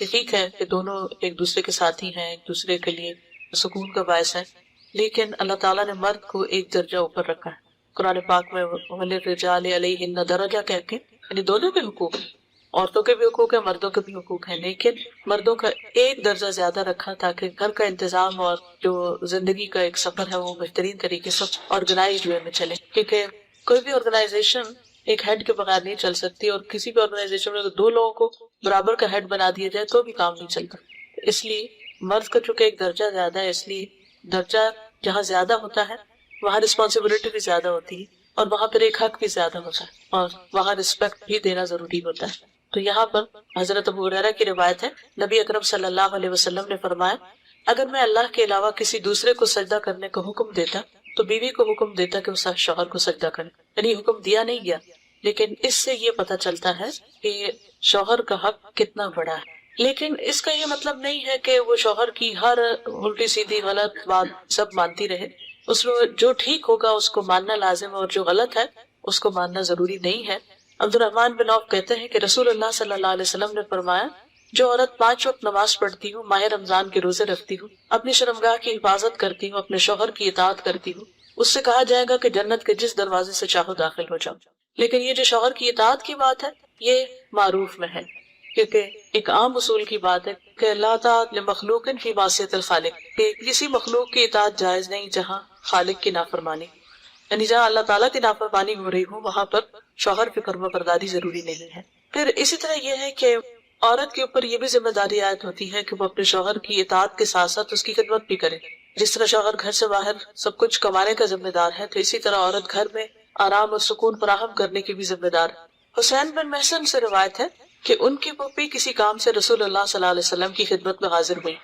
کہ ٹھیک ہے کہ دونوں ایک دوسرے کے ساتھی ہیں، ایک دوسرے کے لیے سکون کا باعث ہے، لیکن اللہ تعالیٰ نے مرد کو ایک درجہ اوپر رکھا ہے۔ قرآن پاک میں وَلِلرِّجَالِ عَلَيْهِنَّ درجہ کہہ کے یعنی دونوں کے حقوق ہیں، عورتوں کے بھی حقوق ہیں، مردوں کے بھی حقوق ہیں، لیکن مردوں کا ایک درجہ زیادہ رکھا تاکہ گھر کا انتظام اور جو زندگی کا ایک سفر ہے وہ بہترین طریقے سے آرگنائزڈ وے میں چلے، کیونکہ کوئی بھی آرگنائزیشن ایک ہیڈ کے بغیر نہیں چل سکتی، اور کسی بھی آرگنائزیشن میں اگر دو لوگوں کو برابر کا ہیڈ بنا دیا جائے تو بھی کام نہیں چلتا۔ اس لیے مرد کا چونکہ ایک درجہ زیادہ ہے، اس لیے درجہ جہاں زیادہ ہوتا ہے وہاں رسپانسبلٹی بھی زیادہ ہوتی ہے، اور وہاں پر ایک حق بھی زیادہ ہوتا ہے، اور وہاں رسپیکٹ بھی دینا ضروری ہوتا ہے۔ تو یہاں پر حضرت ابو ہریرہ کی روایت ہے، نبی اکرم صلی اللہ علیہ وسلم نے فرمایا، اگر میں اللہ کے علاوہ کسی دوسرے کو سجدہ کرنے کا حکم دیتا تو بیوی کو حکم دیتا کہ اس شوہر کو سجدہ کرے، یعنی حکم دیا نہیں گیا، لیکن اس سے یہ پتہ چلتا ہے کہ شوہر کا حق کتنا بڑا ہے۔ لیکن اس کا یہ مطلب نہیں ہے کہ وہ شوہر کی ہر الٹی سیدھی غلط بات سب مانتی رہے، اس میں جو ٹھیک ہوگا اس کو ماننا لازم ہے، اور جو غلط ہے اس کو ماننا ضروری نہیں ہے۔ عبد الرحمن بن عوف کہتے ہیں کہ رسول اللہ صلی اللہ علیہ وسلم نے فرمایا، جو عورت 5 وقت نماز پڑھتی ہوں، ماہ رمضان کے روزے رکھتی ہوں، اپنی شرمگاہ کی حفاظت کرتی ہوں، اپنے شوہر کی اطاعت کرتی ہوں، اس سے کہا جائے گا کہ جنت کے جس دروازے سے چاہو داخل ہو جاؤ۔ لیکن یہ جو شوہر کی اطاعت کی بات ہے یہ معروف میں ہے، کیونکہ ایک عام اصول کی بات ہے کہ لا طاعت لمخلوق فی معصیت الخالق، کہ کسی مخلوق کی اطاعت جائز نہیں جہاں خالق کی نافرمانی، یعنی جہاں اللہ تعالیٰ کی نافرمانی ہو رہی ہو وہاں پر شوہر کی فرما برداری ضروری نہیں ہے۔ پھر اسی طرح یہ ہے کہ عورت کے اوپر یہ بھی ذمہ داری عائد ہوتی ہے کہ وہ اپنے شوہر کی اطاعت کے ساتھ ساتھ اس کی خدمت بھی کرے۔ جس طرح شوہر گھر سے باہر سب کچھ کمانے کا ذمہ دار ہے، تو اسی طرح عورت گھر میں آرام اور سکون فراہم کرنے کی بھی ذمہ دار ہے۔ حسین بن محسن سے روایت ہے کہ ان کی پھوپھی کسی کام سے رسول اللہ صلی اللہ علیہ وسلم کی خدمت میں حاضر ہوئی۔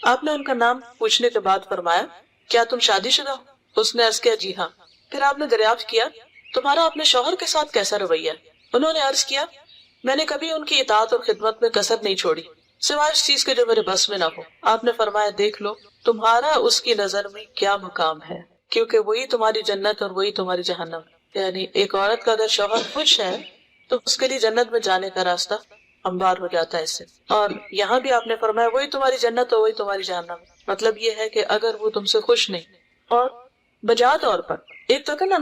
آپ نے ان کا نام پوچھنے کے بعد فرمایا، کیا تم شادی شدہ ہو؟ اس نے عرض کیا، جی ہاں۔ پھر آپ نے دریافت کیا، تمہارا اپنے شوہر کے ساتھ کیسا رویہ؟ انہوں نے عرض کیا، میں نے کبھی ان کی اطاعت اور خدمت میں کسر نہیں چھوڑی سوائے اس چیز کے جو میرے بس میں نہ ہو۔ آپ نے فرمایا، دیکھ لو تمہارا اس کی نظر میں کیا مقام ہے، کیونکہ وہی تمہاری جنت اور وہی تمہاری جہنم۔ یعنی ایک عورت کا اگر شوہر خوش ہے تو اس کے لیے جنت میں جانے کا راستہ ہموار ہو جاتا ہے اس سے۔ اور یہاں بھی آپ نے فرمایا وہی تمہاری جنت اور وہی تمہاری جہنم۔ مطلب یہ ہے کہ اگر وہ تم سے خوش نہیں، اور بجا طور پر ایک تو کہنا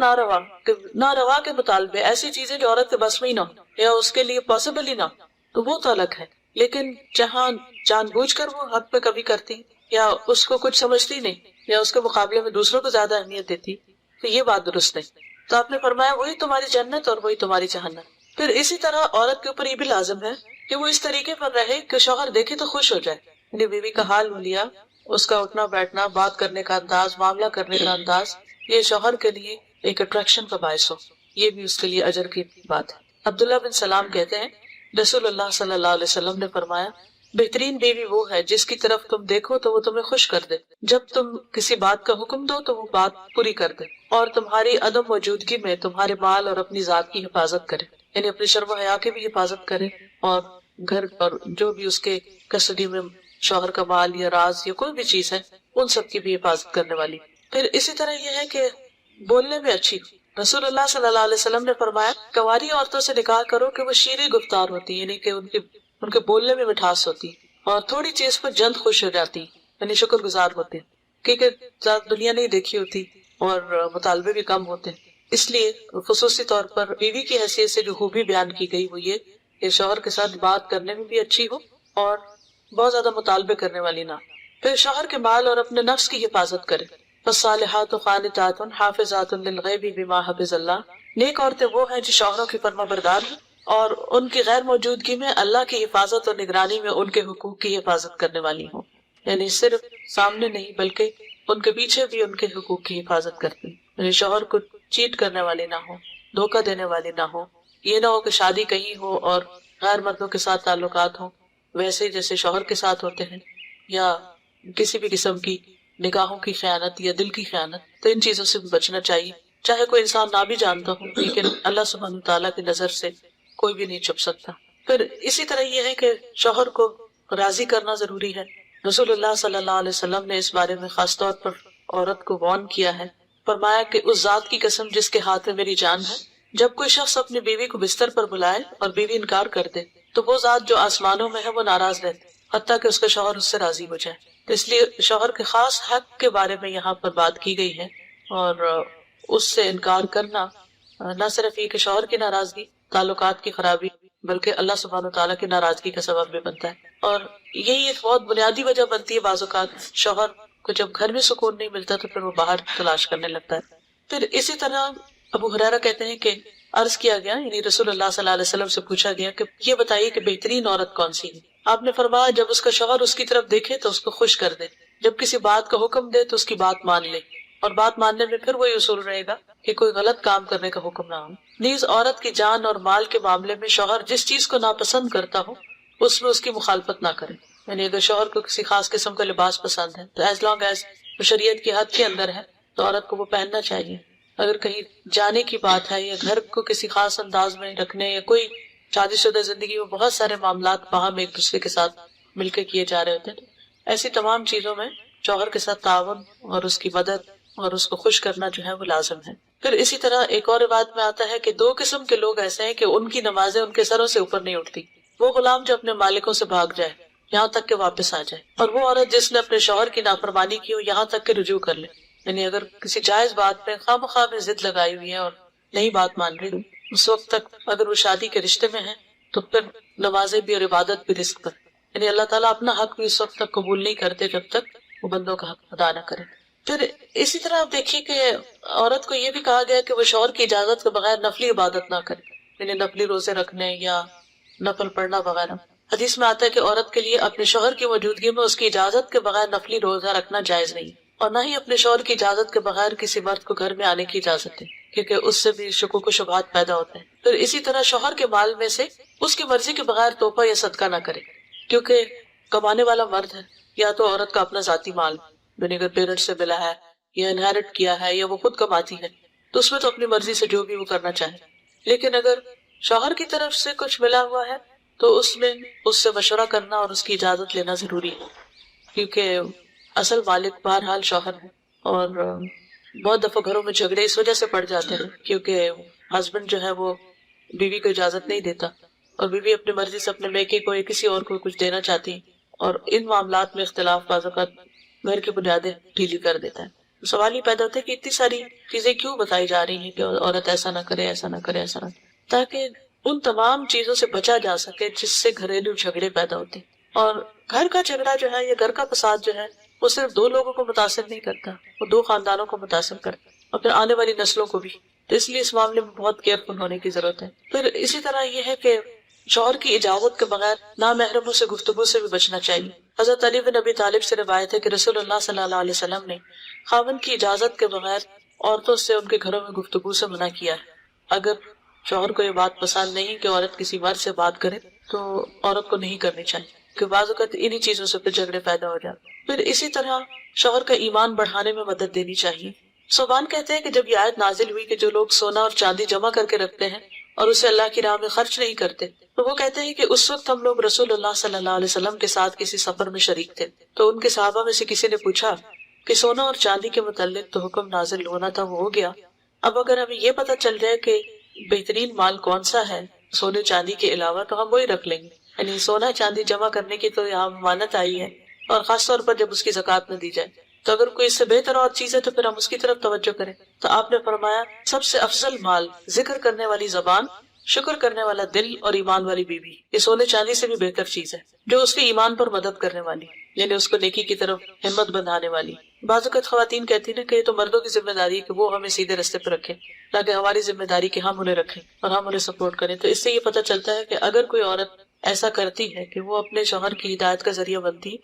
ناروا کے مطالبے، ایسی چیزیں جو عورت کے بس میں ہی نہ ہو یا اس کے لیے پاسبل ہی نہ ہو، تو وہ تو الگ ہے۔ لیکن جہاں جان بوجھ کر وہ حق پہ کبھی کرتی یا اس کو کچھ سمجھتی نہیں یا اس کے مقابلے میں دوسروں کو زیادہ اہمیت دیتی، تو یہ بات درست نہیں۔ تو آپ نے فرمایا وہی تمہاری جنت اور وہی تمہاری جہنم۔ پھر اسی طرح عورت کے اوپر یہ بھی لازم ہے کہ وہ اس طریقے پر رہے کہ شوہر دیکھے تو خوش ہو جائے، یعنی بیوی کا حال مولیا، اس کا اٹھنا بیٹھنا، بات کرنے کا انداز، معاملہ کرنے کا انداز، یہ شوہر کے لیے ایک اٹریکشن کا باعث ہو، یہ بھی اس کے لیے اجر کی بات ہے۔ عبداللہ بن سلام کہتے ہیں، رسول اللہ صلی اللہ علیہ وسلم نے فرمایا، بہترین بیوی وہ ہے جس کی طرف تم دیکھو تو وہ تمہیں خوش کر دے، جب تم کسی بات کا حکم دو تو وہ بات پوری کر دے، اور تمہاری عدم موجودگی میں تمہارے مال اور اپنی ذات کی حفاظت کرے، یعنی اپنی شرم و حیا کی بھی حفاظت کرے، اور گھر اور جو بھی اس کے کسٹڈی میں شوہر کا مال یا راز یا کوئی بھی چیز ہے ان سب کی بھی حفاظت کرنے والی۔ پھر اسی طرح یہ ہے کہ بولنے میں اچھی ہو۔ رسول اللہ صلی اللہ علیہ وسلم نے فرمایا، کنواری عورتوں سے نکاح کرو کہ وہ شیریں گفتار ہوتی، یعنی کہ ان کے بولنے میں مٹھاس ہوتی، اور تھوڑی چیز پر جلد خوش ہو جاتی، یعنی شکر گزار ہوتے، کیونکہ زیادہ دنیا نہیں دیکھی ہوتی اور مطالبے بھی کم ہوتے۔ اس لیے خصوصی طور پر بیوی کی حیثیت سے جو خوبی بیان کی گئی وہ یہ کہ شوہر کے ساتھ بات کرنے میں بھی اچھی ہو اور بہت زیادہ مطالبے کرنے والی نہ۔ پھر شوہر کے مال اور اپنے نفس کی حفاظت کرے۔ فالصالحات قانتات حافظات للغیب بما حفظ اللہ، نیک عورتیں وہ ہیں جو شوہروں کی فرما بردار ہیں اور ان کی غیر موجودگی میں اللہ کی حفاظت اور نگرانی میں ان کے حقوق کی حفاظت کرنے والی ہوں، یعنی صرف سامنے نہیں بلکہ ان کے پیچھے بھی ان کے حقوق کی حفاظت کرتی، یعنی شوہر کو چیٹ کرنے والی نہ ہو، دھوکہ دینے والی نہ ہو، یہ نہ ہو کہ شادی کہیں ہو اور غیر مردوں کے ساتھ تعلقات ہوں ویسے جیسے شوہر کے ساتھ ہوتے ہیں، یا کسی بھی قسم کی نگاہوں کی خیانت یا دل کی خیانت۔ تو ان چیزوں سے بھی بچنا چاہیے، چاہے کوئی انسان نہ بھی جانتا ہو، لیکن اللہ سبحانہ تعالیٰ کی نظر سے کوئی بھی نہیں چھپ سکتا۔ پھر اسی طرح یہ ہے کہ شوہر کو راضی کرنا ضروری ہے۔ رسول اللہ صلی اللہ علیہ وسلم نے اس بارے میں خاص طور پر عورت کو وارن کیا ہے، فرمایا کہ اس ذات کی قسم جس کے ہاتھ میں میری جان ہے، جب کوئی شخص اپنی بیوی کو بستر پر بلائے اور بیوی انکار کر دے تو وہ ذات جو آسمانوں میں ہے وہ ناراض رہتی حتیٰ کہ اس کا شوہر اس سے راضی ہو جائے. تو اس لیے شوہر کے خاص حق کے بارے میں یہاں پر بات کی گئی ہے، اور اس سے انکار کرنا نہ صرف یہ کہ شوہر کی ناراضگی، تعلقات کی خرابی، بلکہ اللہ سبحانہ وتعالیٰ کی ناراضگی کا سبب بھی بنتا ہے. اور یہی ایک بہت بنیادی وجہ بنتی ہے بعض اوقات شوہر کو جب گھر میں سکون نہیں ملتا تو پھر وہ باہر تلاش کرنے لگتا ہے. پھر اسی طرح ابو ہریرہ کہتے ہیں کہ عرض کیا گیا، یعنی رسول اللہ صلی اللہ علیہ وسلم سے پوچھا گیا کہ یہ بتائیے کہ بہترین عورت کون سی ہے. آپ نے فرمایا جب اس کا شوہر اس کی طرف دیکھے تو اس کو خوش کر دے، جب کسی بات کا حکم دے تو اس کی بات مان لے، اور بات ماننے میں پھر وہی اصول رہے گا کہ کوئی غلط کام کرنے کا حکم نہ ہو. نیز عورت کی جان اور مال کے معاملے میں شوہر جس چیز کو ناپسند کرتا ہو اس میں اس کی مخالفت نہ کرے. یعنی اگر شوہر کو کسی خاص قسم کا لباس پسند ہے تو ایز لانگ ایز وہ شریعت کی حد کے اندر ہے تو عورت کو وہ پہننا چاہیے. اگر کہیں جانے کی بات ہے یا گھر کو کسی خاص انداز میں رکھنے یا کوئی شادی شدہ زندگی میں بہت سارے معاملات باہم ایک دوسرے کے ساتھ مل کے کیے جا رہے ہوتے ہیں، تو ایسی تمام چیزوں میں شوہر کے ساتھ تعاون اور اس کی مدد اور اس کو خوش کرنا جو ہے وہ لازم ہے. پھر اسی طرح ایک اور روایت میں آتا ہے کہ دو قسم کے لوگ ایسے ہیں کہ ان کی نمازیں ان کے سروں سے اوپر نہیں اٹھتی. وہ غلام جو اپنے مالکوں سے بھاگ جائے یہاں تک کہ واپس آ جائے، اور وہ عورت جس نے اپنے شوہر کی نافرمانی کی ہو یہاں تک کہ رجوع کر لے. یعنی اگر کسی جائز بات پہ خواہ مخواہ میں ضد لگائی ہوئی ہے اور نہیں بات مان رہی، اس وقت تک اگر وہ شادی کے رشتے میں ہے تو پھر نمازیں بھی اور عبادت بھی رزق پر. یعنی اللہ تعالیٰ اپنا حق بھی اس وقت تک قبول نہیں کرتے جب تک وہ بندوں کا حق ادا نہ کرے. پھر اسی طرح آپ دیکھیے کہ عورت کو یہ بھی کہا گیا کہ وہ شوہر کی اجازت کے بغیر نفلی عبادت نہ کرے، یعنی نفلی روزے رکھنے یا نفل پڑھنا وغیرہ. حدیث میں آتا ہے کہ عورت کے لیے اپنے شوہر کی موجودگی میں اس کی اجازت کے بغیر نفلی روزہ رکھنا جائز نہیں، اور نہ ہی اپنے شوہر کی اجازت کے بغیر کسی مرد کو گھر میں آنے کی اجازت ہے، کیونکہ اس سے بھی شکوک و شبہات پیدا ہوتے ہیں. پھر اسی طرح شوہر کے مال میں سے اس کی مرضی کے بغیر تحفہ یا صدقہ نہ کرے، کیونکہ کمانے والا مرد ہے، یا تو عورت کا اپنا ذاتی مال یعنی اگر پیرنٹ سے ملا ہے یا انہیرٹ کیا ہے یا وہ خود کماتی ہے تو اس میں تو اپنی مرضی سے جو بھی وہ کرنا چاہے. لیکن اگر شوہر کی طرف سے کچھ ملا ہوا ہے تو اس میں اس سے مشورہ کرنا اور اس کی اجازت لینا ضروری ہے، کیونکہ اصل مالک بہرحال شوہر ہے. اور بہت دفعہ گھروں میں جھگڑے اس وجہ سے پڑ جاتے ہیں کیونکہ ہسبینڈ جو ہے وہ بیوی کو اجازت نہیں دیتا، اور بیوی اپنی مرضی سے اپنے میکے کو یا کسی اور کو کچھ دینا چاہتی، اور ان معاملات میں اختلاف بعض اوقات گھر کی بنیادیں ڈھیلی کر دیتا ہے. سوال یہ پیدا ہوتا ہے کہ اتنی ساری چیزیں کیوں بتائی جا رہی ہیں کہ عورت ایسا نہ کرے، ایسا نہ کرے، ایسا نہ کرے، تاکہ ان تمام چیزوں سے بچا جا سکے جس سے گھریلو جھگڑے پیدا ہوتے ہیں. اور گھر کا جھگڑا جو ہے یا گھر کا فساد جو ہے وہ صرف دو لوگوں کو متاثر نہیں کرتا، وہ دو خاندانوں کو متاثر کرتا اور پھر آنے والی نسلوں کو بھی. تو اس لیے اس معاملے میں بہت کیئرفل ہونے کی ضرورت ہے. پھر اسی طرح یہ ہے کہ شوہر کی اجازت کے بغیر نامحرموں سے گفتگو سے بھی بچنا چاہیے. حضرت علی بن ابی طالب سے روایت ہے کہ رسول اللہ صلی اللہ علیہ وسلم نے خاوند کی اجازت کے بغیر عورتوں سے ان کے گھروں میں گفتگو سے منع کیا ہے. اگر شوہر کو یہ بات پسند نہیں کہ عورت کسی مرد سے بات کرے تو عورت کو نہیں کرنی چاہیے، کہ بعض اوقات انہی چیزوں سے پھر جھگڑے پیدا ہو جاتے. پھر اسی طرح شوہر کا ایمان بڑھانے میں مدد دینی چاہیے. صوبان کہتے ہیں کہ جب یہ آیت نازل ہوئی کہ جو لوگ سونا اور چاندی جمع کر کے رکھتے ہیں اور اسے اللہ کی راہ میں خرچ نہیں کرتے، تو وہ کہتے ہیں کہ اس وقت ہم لوگ رسول اللہ صلی اللہ علیہ وسلم کے ساتھ کسی سفر میں شریک تھے، تو ان کے صحابہ میں سے کسی نے پوچھا کہ سونا اور چاندی کے متعلق تو حکم نازل ہونا تھا، وہ ہو گیا، اب اگر ہمیں یہ پتہ چل جائے کہ بہترین مال کون سا ہے سونے چاندی کے علاوہ تو ہم وہی رکھ لیں گے. یعنی سونا چاندی جمع کرنے کی تو یہاں ممانعت آئی ہے، اور خاص طور پر جب اس کی زکوٰۃ نہ دی جائے، تو اگر کوئی اس سے بہتر اور چیز ہے تو پھر ہم اس کی طرف توجہ کریں. تو آپ نے فرمایا سب سے افضل مال ذکر کرنے والی زبان، شکر کرنے والا دل اور ایمان والی بیوی. یہ سونے چاندی سے بھی بہتر چیز ہے جو اس کے ایمان پر مدد کرنے والی، یعنی اس کو نیکی کی طرف ہمت بندھانے والی. بعض اوقات خواتین کہتی ہیں کہ یہ تو مردوں کی ذمہ داری ہے کہ وہ ہمیں سیدھے رستے پہ رکھیں، تاکہ ہماری ذمہ داری کہ ہم انہیں رکھیں اور ہم انہیں سپورٹ کریں. تو اس سے یہ پتہ چلتا ہے کہ اگر کوئی عورت ایسا کرتی ہے کہ وہ اپنے شوہر کی ہدایت کا ذریعہ بنتی،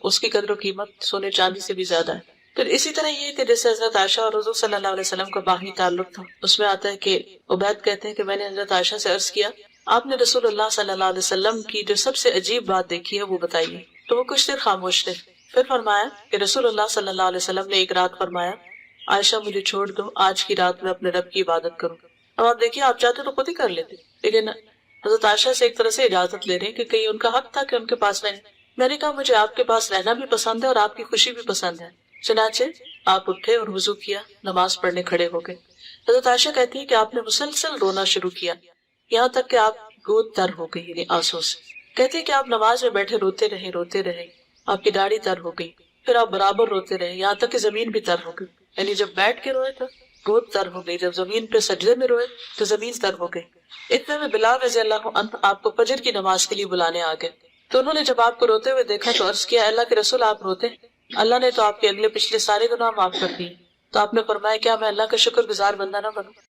اس کی قدر و قیمت سونے چاندی سے بھی زیادہ ہے. پھر اسی طرح یہ کہ جیسے حضرت عائشہ اور حضور صلی اللہ علیہ وسلم کا باہمی تعلق تھا، اس میں آتا ہے کہ عبید کہتے ہیں کہ میں نے حضرت عائشہ سے عرض کیا آپ نے رسول اللہ صلی اللہ علیہ وسلم کی جو سب سے عجیب بات دیکھی ہے وہ بتائیے. تو وہ کچھ دیر خاموش تھے، پھر فرمایا کہ رسول اللہ صلی اللہ علیہ وسلم نے ایک رات فرمایا عائشہ مجھے چھوڑ دو، آج کی رات میں اپنے رب کی عبادت کروں. اب آپ دیکھیے آپ چاہتے تو خود ہی کر لیتے، لیکن حضرت عائشہ سے ایک طرح سے اجازت لے رہے ہیں کہ کہیں ان کا حق تھا کہ ان کے پاس رہیں. میں نے کہا مجھے آپ کے پاس رہنا بھی پسند ہے اور آپ کی خوشی بھی پسند ہے. چنانچہ آپ اٹھے اور وضو کیا، نماز پڑھنے کھڑے ہو گئے. حضرت عائشہ کہتی ہے کہ آپ نے مسلسل رونا شروع کیا، یہاں تک کہ آپ گود تر ہو گئی، یعنی آنسوں سے. کہتے ہیں کہ آپ نماز میں بیٹھے روتے رہے، آپ کی داڑھی تر ہو گئی، پھر آپ برابر روتے رہے یہاں تک کہ زمین بھی تر ہو گئی، یعنی جب بیٹھ کے روئے تو گود تر ہو گئی، جب زمین پہ سجدے میں روئے تو زمین تر ہو گئی۔ اتنے میں بلال رضی اللہ عنہ آپ کو فجر کی نماز کے لیے بلانے آ گئے، تو انہوں نے جب آپ کو روتے ہوئے دیکھا تو عرض کیا اللہ کے رسول آپ روتے ہیں؟ اللہ نے تو آپ کے اگلے پچھلے سارے گناہ معاف کر دیے۔ تو آپ نے فرمایا کیا میں اللہ کا شکر گزار بندہ نہ بنوں؟